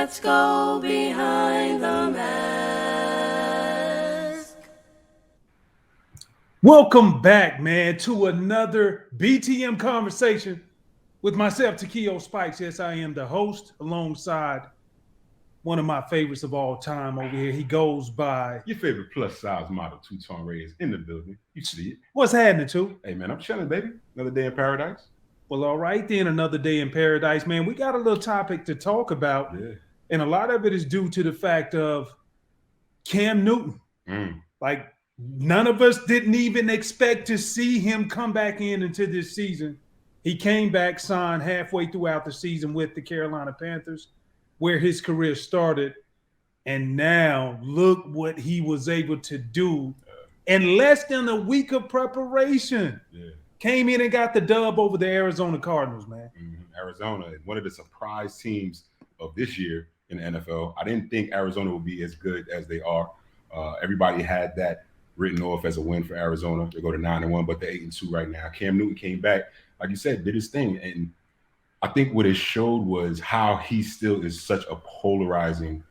Let's go behind the mask. Welcome back, man, to another BTM conversation with myself, Takeo Spikes. Yes, I am the host alongside one of my favorites of all time over here. He goes by your favorite plus size model, Tutan Reyes, in the building. You see it. What's happening, too? Hey, man, I'm chilling, baby. Another day in paradise. Well, all right, then, another day in paradise, man. We got a little topic to talk about, and a lot of it is due to the fact of Cam Newton. Like, none of us didn't even expect to see him come back into this season. He came back, signed halfway throughout the season with the Carolina Panthers, where his career started. And now look what he was able to do in less than a week of preparation. Came in and got the dub over the Arizona Cardinals, man. Arizona, one of the surprise teams of this year in the NFL. I didn't think Arizona would be as good as they are. Everybody had that written off as a win for Arizona. They go to 9-1, but they're 8-2 right now. Cam Newton came back, like you said, did his thing. And I think what it showed was how he still is such a polarizing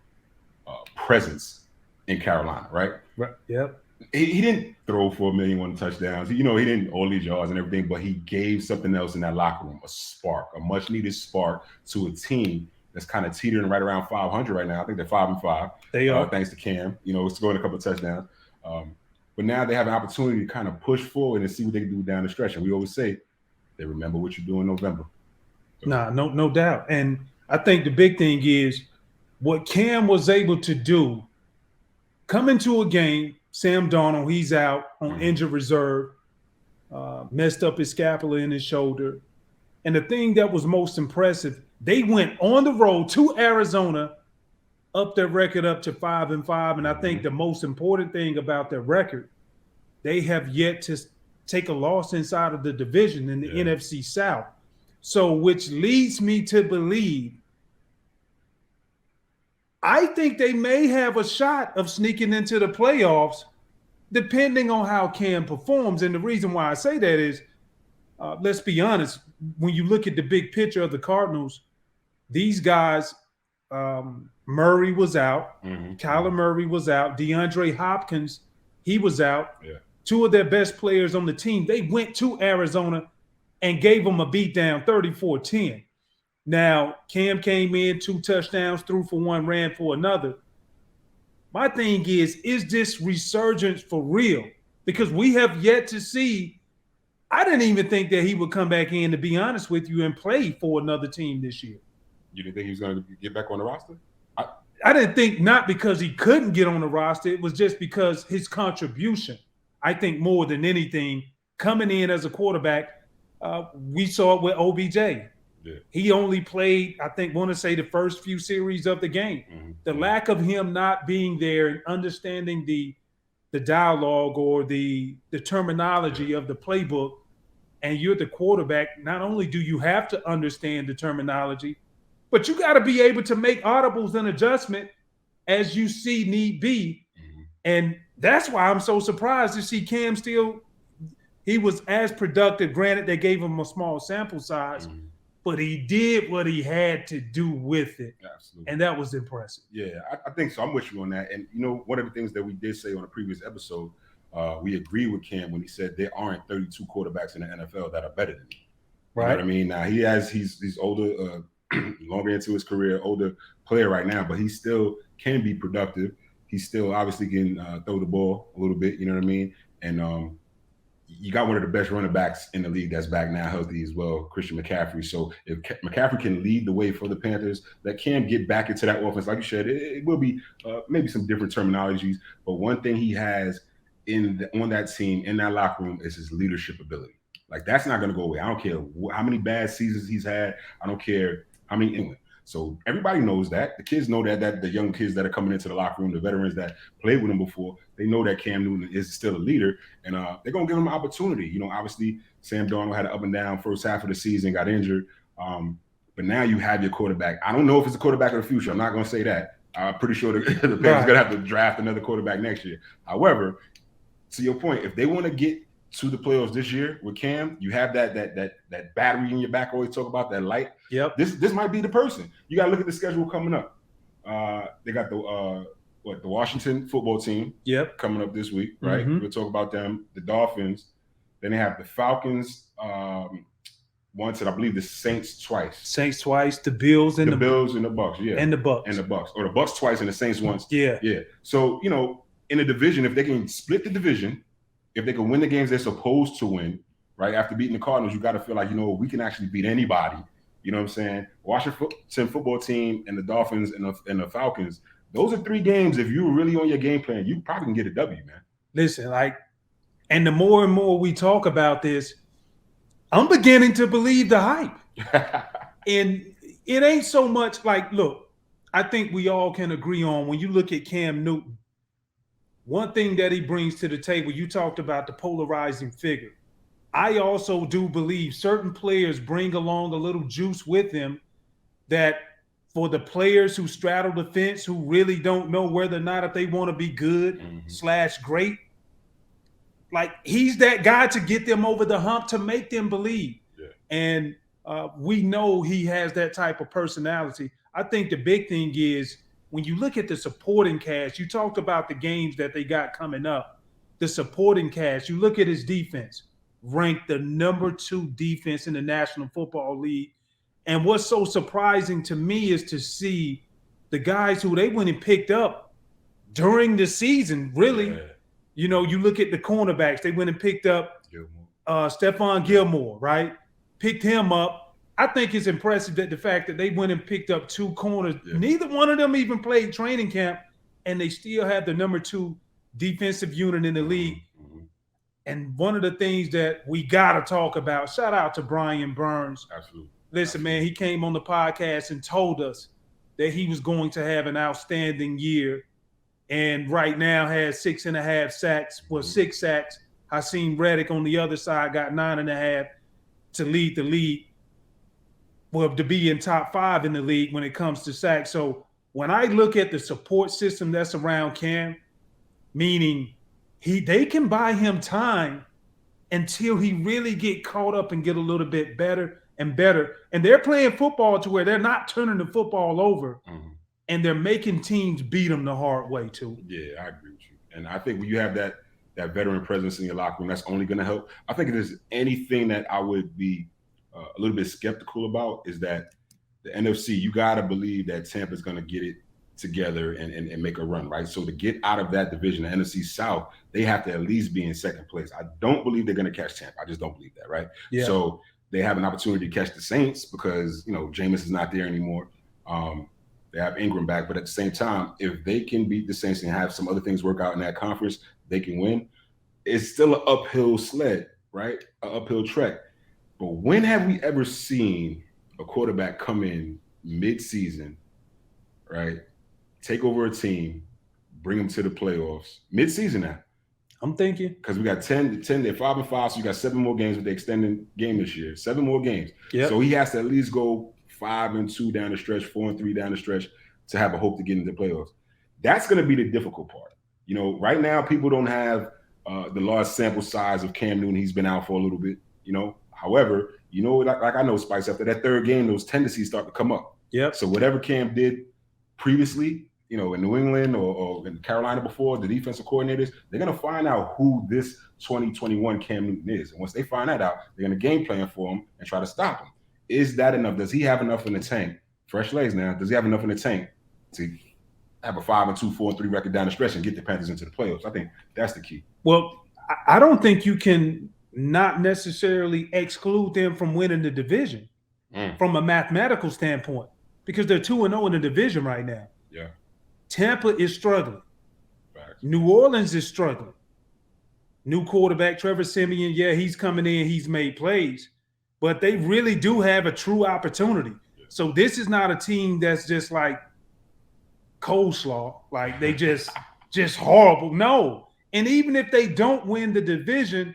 presence in Carolina, right? Yep. He didn't throw for 1,000,001 touchdowns. He didn't all these yards and everything, but he gave something else in that locker room, a spark, a much needed spark to a team that's kind of teetering right around 500 right now. I think they're 5-5. They are. Thanks to Cam, scoring a couple of touchdowns. But now they have an opportunity to kind of push forward and see what they can do down the stretch. And we always say, they remember what you do in November. So. No doubt. And I think the big thing is what Cam was able to do, come into a game, Sam Darnold, he's out on injured reserve, messed up his scapula in his shoulder. And the thing that was most impressive, they went on the road to Arizona, up their record up to 5-5. And I think the most important thing about their record, they have yet to take a loss inside of the division in the NFC South. So, which leads me to believe, I think they may have a shot of sneaking into the playoffs, depending on how Cam performs. And the reason why I say that is, let's be honest, when you look at the big picture of the Cardinals, these guys, Murray was out, Kyler Murray was out, DeAndre Hopkins, he was out. Two of their best players on the team, they went to Arizona and gave them a beatdown, 34-10. Now, Cam came in, 2 touchdowns, threw for 1, ran for another. My thing is this resurgence for real? Because we have yet to see. I didn't even think that he would come back in, to be honest with you, and play for another team this year. You didn't think he was going to get back on the roster? I didn't think, not because he couldn't get on the roster. It was just because his contribution, I think more than anything, coming in as a quarterback, we saw it with OBJ. He only played, I think, want to say the first few series of the game. The lack of him not being there and understanding the dialogue or the terminology of the playbook, and you're the quarterback, not only do you have to understand the terminology, but you got to be able to make audibles and adjustment as you see need be. And that's why I'm so surprised to see Cam still, he was as productive. Granted, they gave him a small sample size, but he did what he had to do with it. Absolutely. And that was impressive. Yeah, I think so. I'm with you on that. And, one of the things that we did say on a previous episode, we agreed with Cam when he said there aren't 32 quarterbacks in the NFL that are better than him. Right. You know what I mean? Now, he's older, longer into his career, older player right now, but he still can be productive. He still obviously can throw the ball a little bit, you know what I mean? And you got one of the best running backs in the league that's back now healthy as well, Christian McCaffrey. So if McCaffrey can lead the way for the Panthers, that can get back into that offense. Like you said, it will be maybe some different terminologies, but one thing he has on that team, in that locker room, is his leadership ability. Like, that's not going to go away. I don't care how many bad seasons he's had. I don't care how many injuries. So everybody knows that. The kids know that the young kids that are coming into the locker room, the veterans that played with him before, they know that Cam Newton is still a leader, and they're going to give him an opportunity. Obviously, Sam Darnold had an up and down first half of the season, got injured. But now you have your quarterback. I don't know if it's a quarterback of the future. I'm not going to say that. I'm pretty sure the Panthers are going to have to draft another quarterback next year. However, to your point, if they want to get to the playoffs this year with Cam, you have that battery in your back. I always talk about that light. Yep. This might be the person. You got to look at the schedule coming up. They got the Washington football team. Yep. Coming up this week, right? Mm-hmm. We'll talk about them. The Dolphins. Then they have the Falcons. Once, and I believe the Saints twice. Saints twice. The Bills and the Bills and the Bucks. Yeah. And the Bucks. And the Bucks, or the Bucks twice and the Saints once. Yeah. Yeah. So in a division, if they can split the division, if they can win the games they're supposed to win, right? After beating the Cardinals, you got to feel like, we can actually beat anybody. You know what I'm saying? Washington football team and the Dolphins and the Falcons, those are 3 games. If you're really on your game plan, you probably can get a W, man. Listen, and the more and more we talk about this, I'm beginning to believe the hype. And it ain't so much like, look, I think we all can agree on when you look at Cam Newton, one thing that he brings to the table, you talked about the polarizing figure. I also do believe certain players bring along a little juice with them that for the players who straddle the fence, who really don't know whether or not if they want to be good / great, like he's that guy to get them over the hump, to make them believe. Yeah. And we know he has that type of personality. I think the big thing is when you look at the supporting cast, you talked about the games that they got coming up, the supporting cast, you look at his defense, ranked the number 2 defense in the National Football League. And what's so surprising to me is to see the guys who they went and picked up during the season, really. Yeah. You look at the cornerbacks, they went and picked up Stephon Gilmore, right? Picked him up. I think it's impressive that the fact that they went and picked up 2 corners. Yeah. Neither one of them even played training camp, and they still have the number 2 defensive unit in the league. Mm-hmm. And one of the things that we got to talk about, shout out to Brian Burns. Absolutely. Listen, man, he came on the podcast and told us that he was going to have an outstanding year, and right now has 6.5 sacks, 6 sacks. Hakeem Reddick on the other side got 9.5 to lead the league, to be in top 5 in the league when it comes to sacks. So when I look at the support system that's around Cam, meaning they can buy him time until he really get caught up and get a little bit better and better. And they're playing football to where they're not turning the football over, and they're making teams beat them the hard way too. Yeah, I agree with you. And I think when you have that veteran presence in your locker room, that's only going to help. I think if there's anything that I would be a little bit skeptical about is that the NFC, you got to believe that Tampa's going to get it together and make a run, right? So to get out of that division, the NFC South, they have to at least be in second place. I don't believe they're going to catch Tampa. I just don't believe that, right? Yeah. So they have an opportunity to catch the Saints because, Jameis is not there anymore. They have Ingram back, but at the same time, if they can beat the Saints and have some other things work out in that conference, they can win. It's still an uphill sled, right? An uphill trek. But when have we ever seen a quarterback come in mid-season, right? Take over a team, bring them to the playoffs mid-season now. I'm thinking because we got 10. They're 5-5, so you got 7 more games with the extended game this year. 7 more games. Yep. So he has to at least go 5-2 down the stretch, 4-3 down the stretch to have a hope to get into the playoffs. That's going to be the difficult part. Right now people don't have the large sample size of Cam Newton. He's been out for a little bit. However, like I know, Spikes, after that 3rd game, those tendencies start to come up. Yep. So whatever Cam did previously, in New England or in Carolina before, the defensive coordinators, they're going to find out who this 2021 Cam Newton is. And once they find that out, they're going to game plan for him and try to stop him. Is that enough? Does he have enough in the tank? Fresh legs now. Does he have enough in the tank to have a 5-2, 4-3 record down the stretch and get the Panthers into the playoffs? I think that's the key. Well, I don't think you can not necessarily exclude them from winning the division from a mathematical standpoint because they're 2-0 in the division right now. Yeah. Tampa is struggling. Facts. New Orleans is struggling. New quarterback, Trevor Siemian, he's coming in, he's made plays, but they really do have a true opportunity. Yeah. So this is not a team that's just like coleslaw, like they just horrible. No. And even if they don't win the division,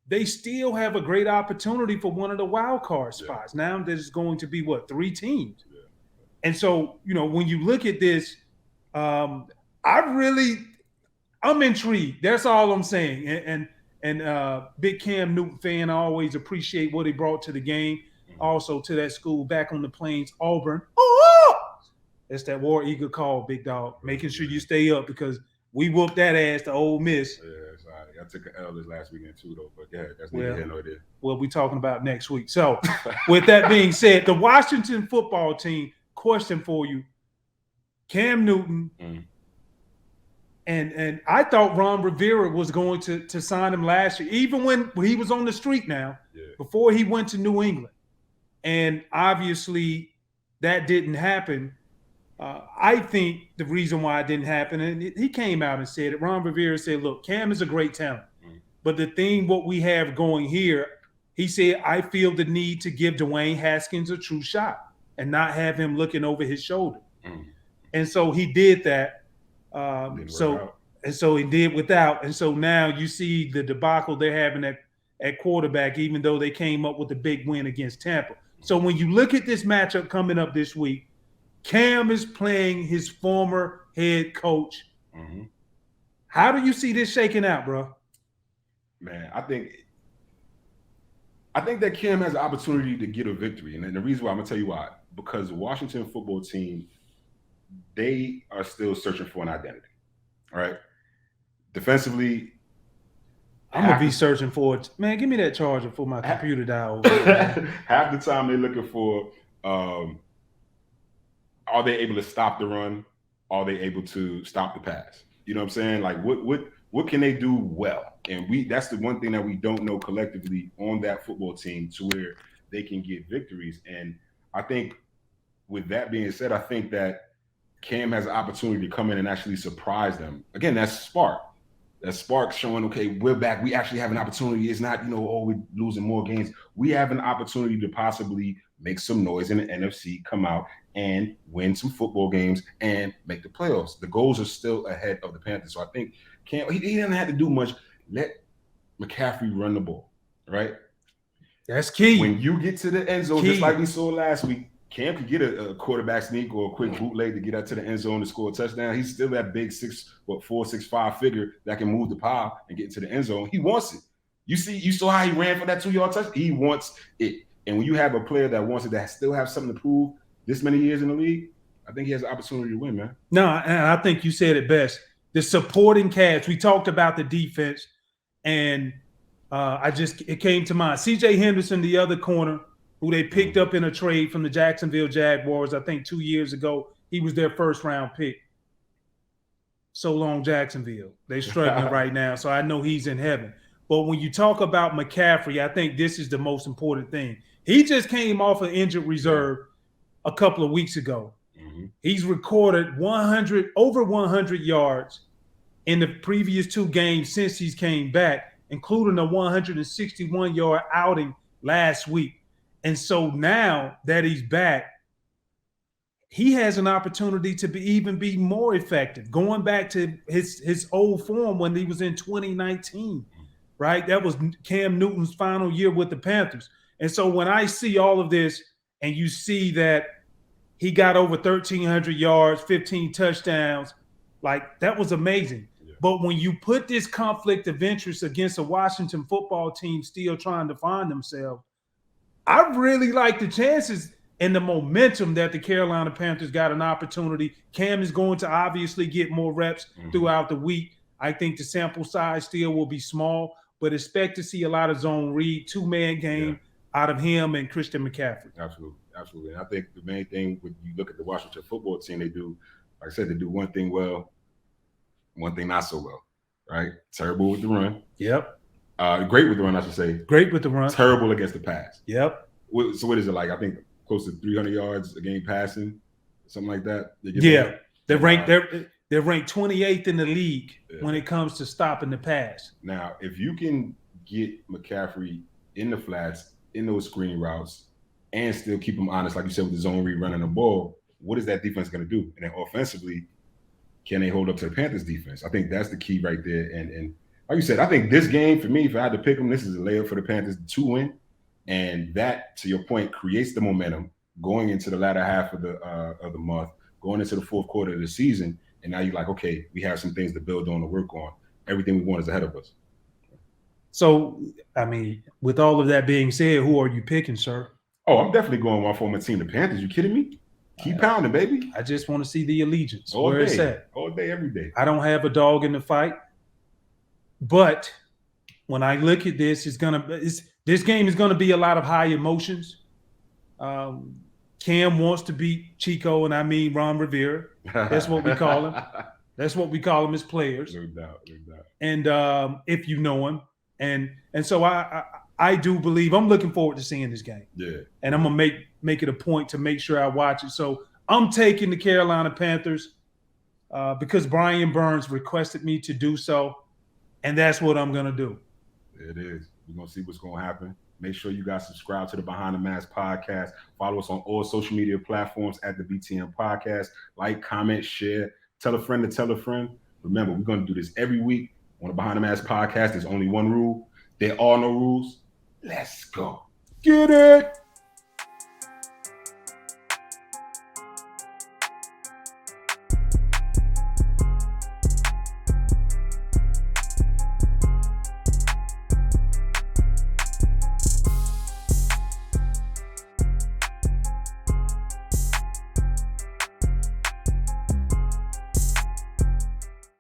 they still have a great opportunity for one of the wild card spots. Yeah. Now there's going to be 3 teams. Yeah. And so, when you look at this, I'm intrigued. That's all I'm saying. And big Cam Newton fan, I always appreciate what he brought to the game. Also to that school back on the plains, Auburn. Oh! It's that War Eagle call, big dog. Making sure you stay up because we whooped that ass to Ole Miss. Yeah, sorry. I took an L this last weekend too, though. But yeah, that's neither here nor there. We'll be talking about next week. So, with that being said, the Washington football team, question for you. Cam Newton, and I thought Ron Rivera was going to sign him last year, even when he was on the street now, before he went to New England. And obviously that didn't happen. I think the reason why it didn't happen, and he came out and said it, Ron Rivera said, look, Cam is a great talent. But the thing what we have going here, he said, I feel the need to give Dwayne Haskins a true shot and not have him looking over his shoulder. And so he did that. So he did without. And so now you see the debacle they're having at quarterback, even though they came up with a big win against Tampa. So when you look at this matchup coming up this week, Cam is playing his former head coach. How do you see this shaking out, bro? Man, I think that Cam has an opportunity to get a victory. And the reason why, I'm going to tell you why. Because the Washington football team, they are still searching for an identity. All right? Defensively, I'm going to be searching for it. Man, give me that charger for my computer dial. Half the time they're looking for are they able to stop the run? Are they able to stop the pass? You know what I'm saying? Like, what can they do well? And that's the one thing that we don't know collectively on that football team to where they can get victories. And I think with that being said, I think that Cam has an opportunity to come in and actually surprise them. Again, that's spark. That spark showing, okay, we're back. We actually have an opportunity. It's not, we're losing more games. We have an opportunity to possibly make some noise in the NFC, come out and win some football games and make the playoffs. The goals are still ahead of the Panthers. So I think Cam, he doesn't have to do much. Let McCaffrey run the ball, right? That's key. When you get to the end zone, just like we saw last week, Cam could get a quarterback sneak or a quick bootleg to get out to the end zone to score a touchdown. He's still that big 4, 6'5" figure that can move the pile and get into the end zone. He wants it. You saw how he ran for that 2-yard touchdown? He wants it. And when you have a player that wants it, that still have something to prove this many years in the league, I think he has an opportunity to win, man. No, and I think you said it best. The supporting cast. We talked about the defense, and it came to mind. C.J. Henderson, the other corner, who they picked up in a trade from the Jacksonville Jaguars, I think 2 years ago. He was their first-round pick. So long, Jacksonville. They're struggling right now, so I know he's in heaven. But when you talk about McCaffrey, I think this is the most important thing. He just came off an injured reserve a couple of weeks ago. He's recorded over 100 yards in the previous 2 games since he's came back, including a 161-yard outing last week. And so now that he's back, he has an opportunity to even be more effective, going back to his old form when he was in 2019, right? That was Cam Newton's final year with the Panthers. And so when I see all of this and you see that he got over 1,300 yards, 15 touchdowns, like that was amazing. Yeah. But when you put this conflict of interest against a Washington football team still trying to find themselves, I really like the chances and the momentum that the Carolina Panthers got an opportunity. Cam is going to obviously get more reps throughout the week. I think the sample size still will be small, but expect to see a lot of zone read, 2-man game out of him and Christian McCaffrey. Absolutely. And I think the main thing when you look at the Washington football team, they do, like I said, they do one thing well, one thing not so well, right? Terrible with the run. Yep. Great with the run, I should say. Great with the run. Terrible against the pass. Yep. So what is it like? I think close to 300 yards a game passing, something like that. They're ranked 28th in the league when it comes to stopping the pass. Now, if you can get McCaffrey in the flats, in those screen routes, and still keep him honest, like you said, with the zone read running the ball, what is that defense going to do? And then offensively, can they hold up to the Panthers defense? I think that's the key right there. And like you said, I think this game, for me, if I had to pick them, this is a layup for the Panthers to win. And that, to your point, creates the momentum going into the latter half of the month, going into the fourth quarter of the season. And now you're like, okay, we have some things to build on, to work on. Everything we want is ahead of us. So, I mean, with all of that being said, who are you picking, sir? Oh, I'm definitely going my former team, the Panthers. You kidding me? Keep pounding, baby. I just want to see the allegiance All where day, it's at. all day, every day. I don't have a dog in the fight, but when I look at this, this game is gonna be a lot of high emotions. Cam wants to beat Chico, and I mean Ron Rivera. That's what we call him. That's what we call him as players. No doubt, no doubt. And if you know him, and so I do believe I'm looking forward to seeing this game. Yeah. And I'm gonna make it a point to make sure I watch it. So I'm taking the Carolina Panthers because Brian Burns requested me to do so, and that's what I'm gonna do. It is. We're gonna see what's gonna happen. Make sure you guys subscribe to the Behind the Mask podcast. Follow us on all social media platforms at the BTM Podcast. Like, comment, share, tell a friend to tell a friend. Remember, we're gonna do this every week on the Behind the Mask podcast. There's only one rule. There are no rules. Let's go. Get it.